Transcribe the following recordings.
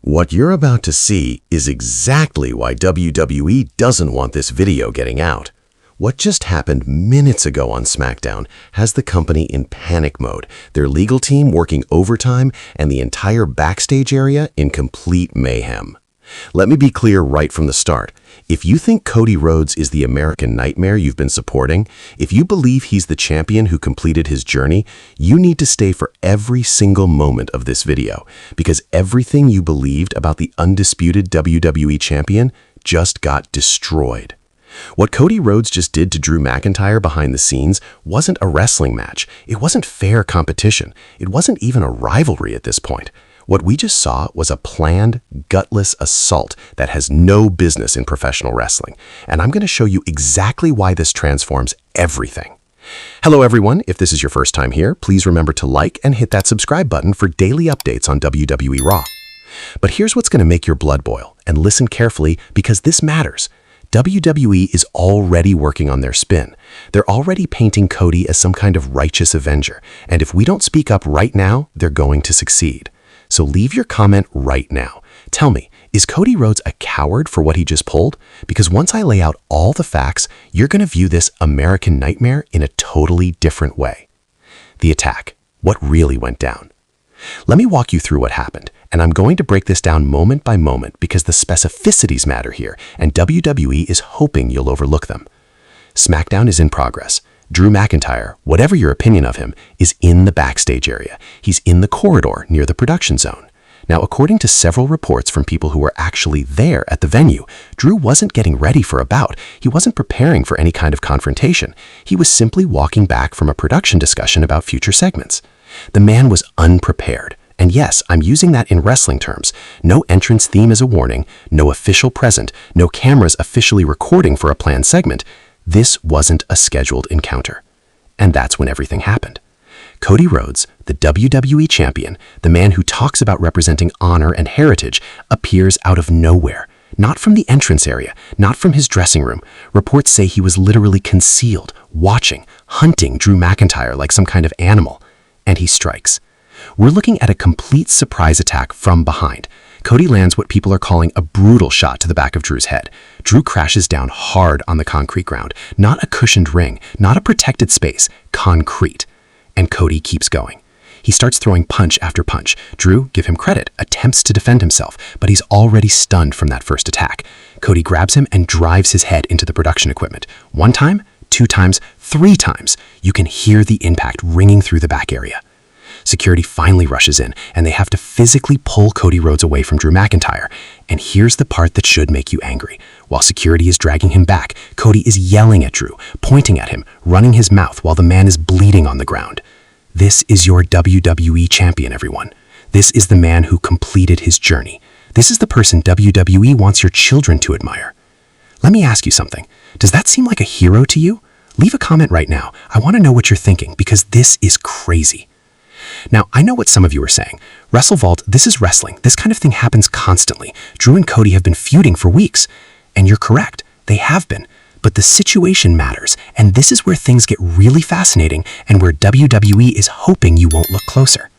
What you're about to see is exactly why WWE doesn't want this video getting out. What just happened minutes ago on SmackDown has the company in panic mode, their legal team working overtime, and the entire backstage area in complete mayhem. Let me be clear right from the start. If you think Cody Rhodes is the American nightmare you've been supporting, if you believe he's the champion who completed his journey, you need to stay for every single moment of this video, because everything you believed about the undisputed WWE Champion just got destroyed. What Cody Rhodes just did to Drew McIntyre behind the scenes wasn't a wrestling match. It wasn't fair competition. It wasn't even a rivalry at this point. What we just saw was a planned, gutless assault that has no business in professional wrestling. And I'm going to show you exactly why this transforms everything. Hello everyone, if this is your first time here, please remember to like and hit that subscribe button for daily updates on WWE Raw. But here's what's going to make your blood boil, and listen carefully because this matters. WWE is already working on their spin. They're already painting Cody as some kind of righteous avenger, and if we don't speak up right now, they're going to succeed. So leave your comment right now. Tell me, is Cody Rhodes a coward for what he just pulled? Because once I lay out all the facts, you're going to view this American nightmare in a totally different way. The attack. What really went down? Let me walk you through what happened, and I'm going to break this down moment by moment because the specificities matter here, and WWE is hoping you'll overlook them. SmackDown is in progress. Drew McIntyre, whatever your opinion of him, is in the backstage area. He's in the corridor near the production zone. Now, according to several reports from people who were actually there at the venue, Drew wasn't getting ready for a bout. He wasn't preparing for any kind of confrontation. He was simply walking back from a production discussion about future segments. The man was unprepared. And yes, I'm using that in wrestling terms. No entrance theme as a warning, no official present, no cameras officially recording for a planned segment. This wasn't a scheduled encounter. And that's when everything happened. Cody Rhodes, the WWE Champion, the man who talks about representing honor and heritage, appears out of nowhere. Not from the entrance area, not from his dressing room. Reports say he was literally concealed, watching, hunting Drew McIntyre like some kind of animal. And he strikes. We're looking at a complete surprise attack from behind. Cody lands what people are calling a brutal shot to the back of Drew's head. Drew crashes down hard on the concrete ground, not a cushioned ring, not a protected space, concrete. And Cody keeps going. He starts throwing punch after punch. Drew, give him credit, attempts to defend himself, but he's already stunned from that first attack. Cody grabs him and drives his head into the production equipment. 1 time, 2 times, 3 times. You can hear the impact ringing through the back area. Security finally rushes in, and they have to physically pull Cody Rhodes away from Drew McIntyre. And here's the part that should make you angry. While security is dragging him back, Cody is yelling at Drew, pointing at him, running his mouth while the man is bleeding on the ground. This is your WWE Champion, everyone. This is the man who completed his journey. This is the person WWE wants your children to admire. Let me ask you something. Does that seem like a hero to you? Leave a comment right now. I want to know what you're thinking, because this is crazy. Now, I know what some of you are saying. WrestleVault, this is wrestling. This kind of thing happens constantly. Drew and Cody have been feuding for weeks. And you're correct. They have been. But the situation matters. And this is where things get really fascinating and where WWE is hoping you won't look closer.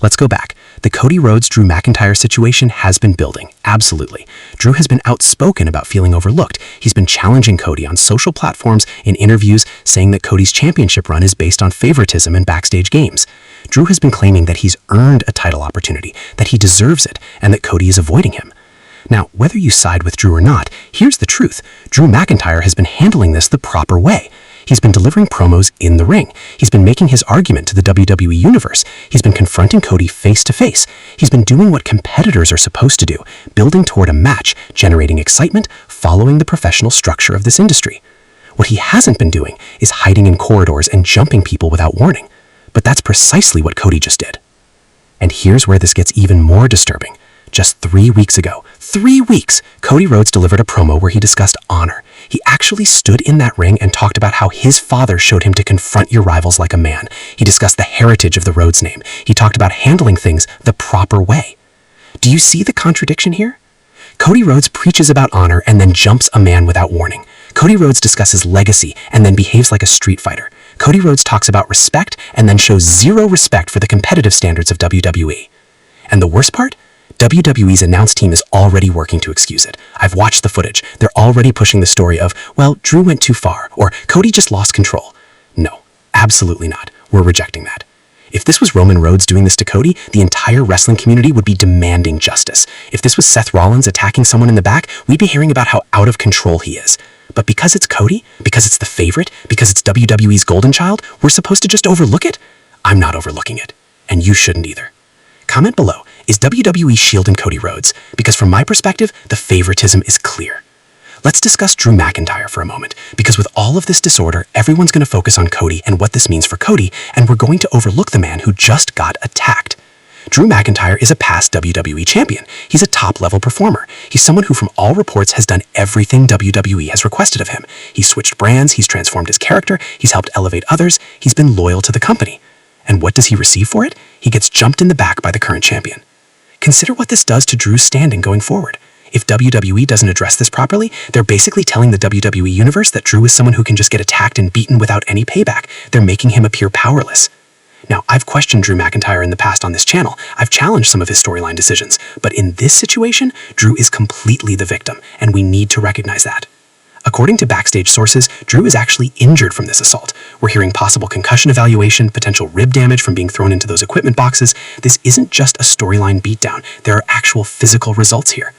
Let's go back. The Cody Rhodes-Drew McIntyre situation has been building, absolutely. Drew has been outspoken about feeling overlooked. He's been challenging Cody on social platforms, in interviews, saying that Cody's championship run is based on favoritism and backstage games. Drew has been claiming that he's earned a title opportunity, that he deserves it, and that Cody is avoiding him. Now, whether you side with Drew or not, here's the truth. Drew McIntyre has been handling this the proper way. He's been delivering promos in the ring. He's been making his argument to the WWE Universe. He's been confronting Cody face to face. He's been doing what competitors are supposed to do, building toward a match, generating excitement, following the professional structure of this industry. What he hasn't been doing is hiding in corridors and jumping people without warning. But that's precisely what Cody just did. And here's where this gets even more disturbing. Just 3 weeks ago, 3 weeks, Cody Rhodes delivered a promo where he discussed honor. He actually stood in that ring and talked about how his father showed him to confront your rivals like a man. He discussed the heritage of the Rhodes name. He talked about handling things the proper way. Do you see the contradiction here? Cody Rhodes preaches about honor and then jumps a man without warning. Cody Rhodes discusses legacy and then behaves like a street fighter. Cody Rhodes talks about respect and then shows zero respect for the competitive standards of WWE. And the worst part? WWE's announce team is already working to excuse it. I've watched the footage. They're already pushing the story of, well, Drew went too far, or Cody just lost control. No, absolutely not. We're rejecting that. If this was Roman Rhodes doing this to Cody, the entire wrestling community would be demanding justice. If this was Seth Rollins attacking someone in the back, we'd be hearing about how out of control he is. But because it's Cody, because it's the favorite, because it's WWE's golden child, we're supposed to just overlook it? I'm not overlooking it. And you shouldn't either. Comment below, is WWE shielding Cody Rhodes? Because from my perspective, the favoritism is clear. Let's discuss Drew McIntyre for a moment, because with all of this disorder, everyone's going to focus on Cody and what this means for Cody, and we're going to overlook the man who just got attacked. Drew McIntyre is a past WWE champion. He's a top-level performer. He's someone who, from all reports, has done everything WWE has requested of him. He's switched brands, he's transformed his character, he's helped elevate others, he's been loyal to the company. And what does he receive for it? He gets jumped in the back by the current champion. Consider what this does to Drew's standing going forward. If WWE doesn't address this properly, they're basically telling the WWE universe that Drew is someone who can just get attacked and beaten without any payback. They're making him appear powerless. Now, I've questioned Drew McIntyre in the past on this channel. I've challenged some of his storyline decisions. But in this situation, Drew is completely the victim, and we need to recognize that. According to Backstage sources, Drew is actually injured from this assault. We're hearing possible concussion evaluation, potential rib damage from being thrown into those equipment boxes. This isn't just a storyline beatdown. There are actual physical results here.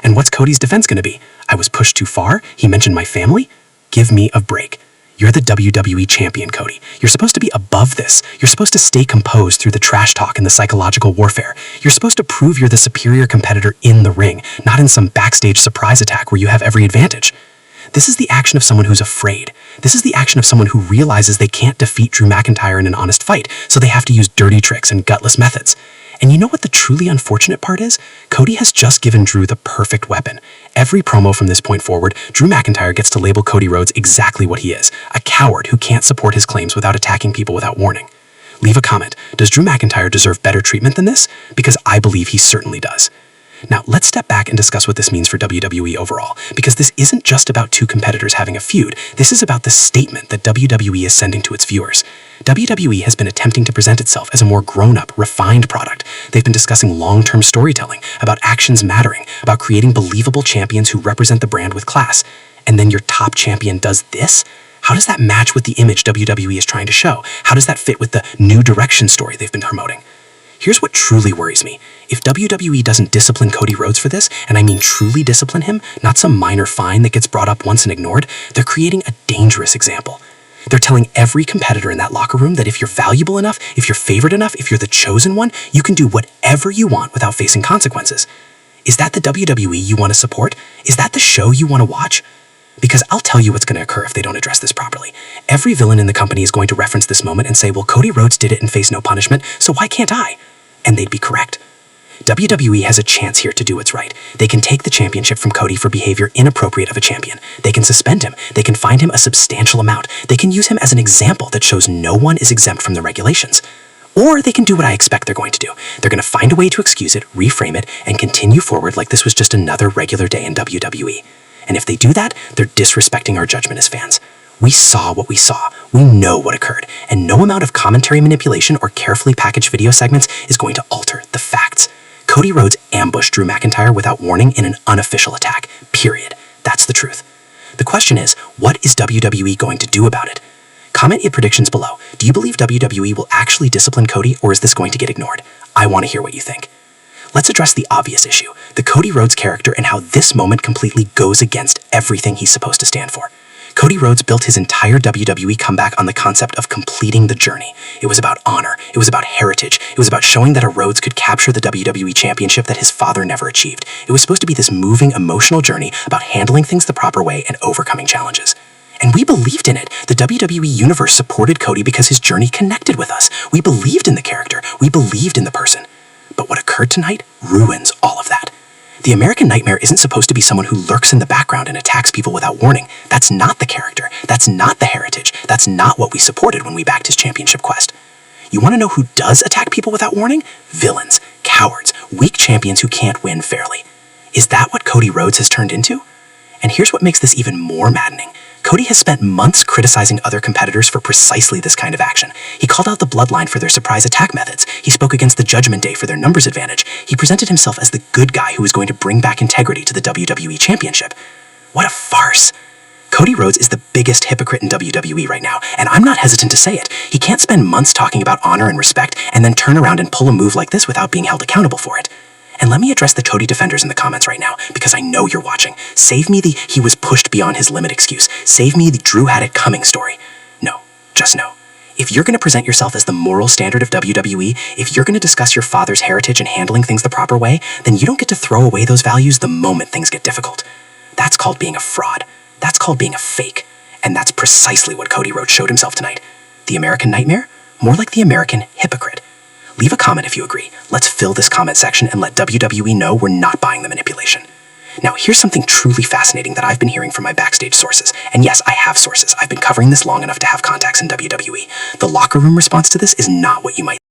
And what's Cody's defense going to be? I was pushed too far? He mentioned my family? Give me a break. You're the WWE champion, Cody. You're supposed to be above this. You're supposed to stay composed through the trash talk and the psychological warfare. You're supposed to prove you're the superior competitor in the ring, not in some backstage surprise attack where you have every advantage. This is the action of someone who's afraid. This is the action of someone who realizes they can't defeat Drew McIntyre in an honest fight, so they have to use dirty tricks and gutless methods. And you know what the truly unfortunate part is? Cody has just given Drew the perfect weapon. Every promo from this point forward, Drew McIntyre gets to label Cody Rhodes exactly what he is, a coward who can't support his claims without attacking people without warning. Leave a comment. Does Drew McIntyre deserve better treatment than this? Because I believe he certainly does. Now, let's step back and discuss what this means for WWE overall, because this isn't just about two competitors having a feud. This is about the statement that WWE is sending to its viewers. WWE has been attempting to present itself as a more grown-up, refined product. They've been discussing long-term storytelling, about actions mattering, about creating believable champions who represent the brand with class. And then your top champion does this? How does that match with the image WWE is trying to show? How does that fit with the new direction story they've been promoting? Here's what truly worries me. If WWE doesn't discipline Cody Rhodes for this, and I mean truly discipline him, not some minor fine that gets brought up once and ignored, they're creating a dangerous example. They're telling every competitor in that locker room that if you're valuable enough, if you're favored enough, if you're the chosen one, you can do whatever you want without facing consequences. Is that the WWE you want to support? Is that the show you want to watch? Because I'll tell you what's going to occur if they don't address this properly. Every villain in the company is going to reference this moment and say, well, Cody Rhodes did it and faced no punishment, so why can't I? And they'd be correct. WWE has a chance here to do what's right. They can take the championship from Cody for behavior inappropriate of a champion. They can suspend him. They can fine him a substantial amount. They can use him as an example that shows no one is exempt from the regulations. Or they can do what I expect they're going to do. They're going to find a way to excuse it, reframe it, and continue forward like this was just another regular day in WWE. And if they do that, they're disrespecting our judgment as fans. We saw what we saw. We know what occurred. And no amount of commentary manipulation or carefully packaged video segments is going to alter the facts. Cody Rhodes ambushed Drew McIntyre without warning in an unofficial attack. Period. That's the truth. The question is, what is WWE going to do about it? Comment your predictions below. Do you believe WWE will actually discipline Cody, or is this going to get ignored? I want to hear what you think. Let's address the obvious issue, the Cody Rhodes character and how this moment completely goes against everything he's supposed to stand for. Cody Rhodes built his entire WWE comeback on the concept of completing the journey. It was about honor. It was about heritage. It was about showing that a Rhodes could capture the WWE Championship that his father never achieved. It was supposed to be this moving, emotional journey about handling things the proper way and overcoming challenges. And we believed in it. The WWE Universe supported Cody because his journey connected with us. We believed in the character. We believed in the person. But what occurred tonight ruins all of that. The American Nightmare isn't supposed to be someone who lurks in the background and attacks people without warning. That's not the character. That's not the heritage. That's not what we supported when we backed his championship quest. You want to know who does attack people without warning? Villains, cowards, weak champions who can't win fairly. Is that what Cody Rhodes has turned into? And here's what makes this even more maddening. Cody has spent months criticizing other competitors for precisely this kind of action. He called out the Bloodline for their surprise attack methods. He spoke against the Judgment Day for their numbers advantage. He presented himself as the good guy who was going to bring back integrity to the WWE Championship. What a farce. Cody Rhodes is the biggest hypocrite in WWE right now, and I'm not hesitant to say it. He can't spend months talking about honor and respect and then turn around and pull a move like this without being held accountable for it. And let me address the Cody defenders in the comments right now, because I know you're watching. Save me the "he was pushed beyond his limit" excuse. Save me the "Drew had it coming" story. No, just no. If you're going to present yourself as the moral standard of WWE, if you're going to discuss your father's heritage and handling things the proper way, then you don't get to throw away those values the moment things get difficult. That's called being a fraud. That's called being a fake. And that's precisely what Cody Rhodes showed himself tonight. The American nightmare? More like the American hypocrite. Leave a comment if you agree. Let's fill this comment section and let WWE know we're not buying the manipulation. Now, here's something truly fascinating that I've been hearing from my backstage sources. And yes, I have sources. I've been covering this long enough to have contacts in WWE. The locker room response to this is not what you might